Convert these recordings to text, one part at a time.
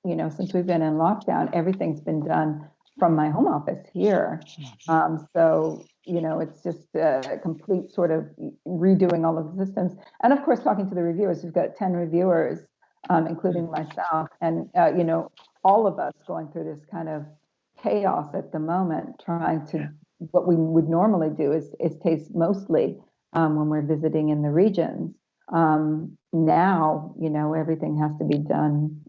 since we've been in lockdown, everything's been done from my home office here. So, it's just a complete sort of redoing all of the systems. And of course, talking to the reviewers, we've got 10 reviewers, including myself, and, all of us going through this kind of chaos at the moment, trying to, what we would normally do is taste mostly when we're visiting in the regions. Now, everything has to be done,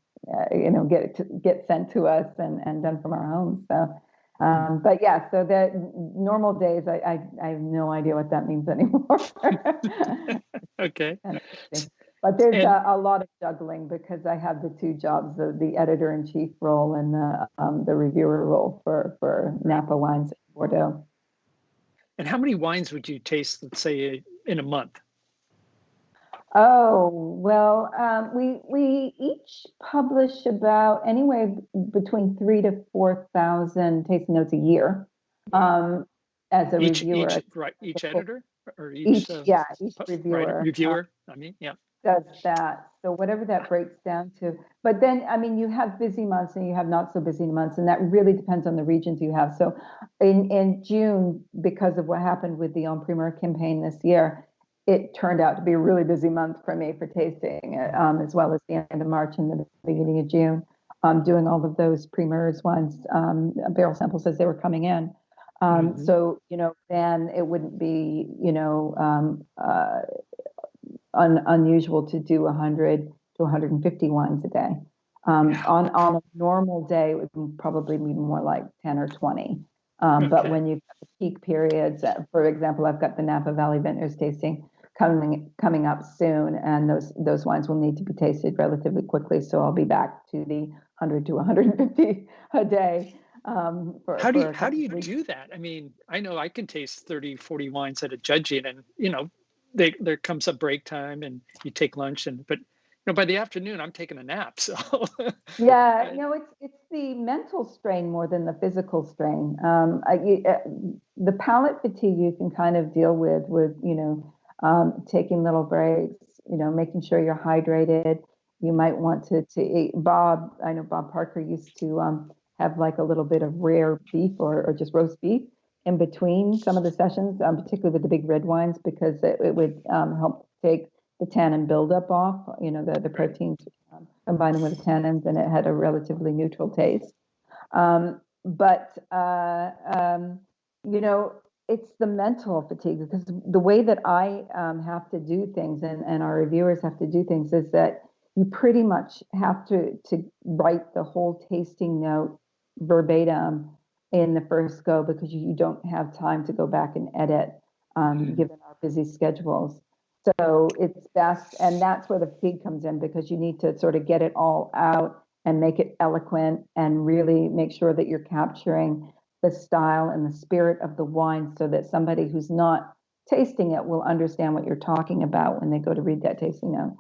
get sent to us and done from our homes. So, but yeah, so that normal days, I have no idea what that means anymore. Okay. But there's a lot of juggling because I have the two jobs, the editor-in-chief role and the reviewer role for Napa Wines in Bordeaux. And how many wines would you taste, let's say, in a month? Oh, well, we each publish about anywhere between 3,000 to 4,000 tasting notes a year. As a reviewer, each editor or each reviewer, reviewer. Does that. So whatever that breaks down to. But then, you have busy months and you have not so busy months, and that really depends on the regions you have. So in June, because of what happened with the En Primeur campaign this year, it turned out to be a really busy month for me for tasting, as well as the end of March and the beginning of June, doing all of those Primeurs wines, barrel samples as they were coming in. So, then it wouldn't be, unusual to do 100 to 150 wines a day. On a normal day, it would probably be more like 10 or 20. But when you've got the peak periods, for example, I've got the Napa Valley Vintners tasting coming up soon, and those wines will need to be tasted relatively quickly. So I'll be back to the 100 to 150 a day. How do you do that? I know I can taste 30, 40 wines at a judging, and there comes a break time and you take lunch, but by the afternoon I'm taking a nap. So yeah, it's the mental strain more than the physical strain. The palate fatigue you can kind of deal with taking little breaks, making sure you're hydrated. You might want to eat. I know Bob Parker used to have like a little bit of rare beef or just roast beef in between some of the sessions, particularly with the big red wines, because it would help take the tannin buildup off, the proteins combining with the tannins, and it had a relatively neutral taste. It's the mental fatigue, because the way that I have to do things and our reviewers have to do things is that you pretty much have to write the whole tasting note verbatim in the first go, because you don't have time to go back and edit, given our busy schedules. So it's best, and that's where the fatigue comes in, because you need to sort of get it all out and make it eloquent and really make sure that you're capturing the style and the spirit of the wine, so that somebody who's not tasting it will understand what you're talking about when they go to read that tasting note.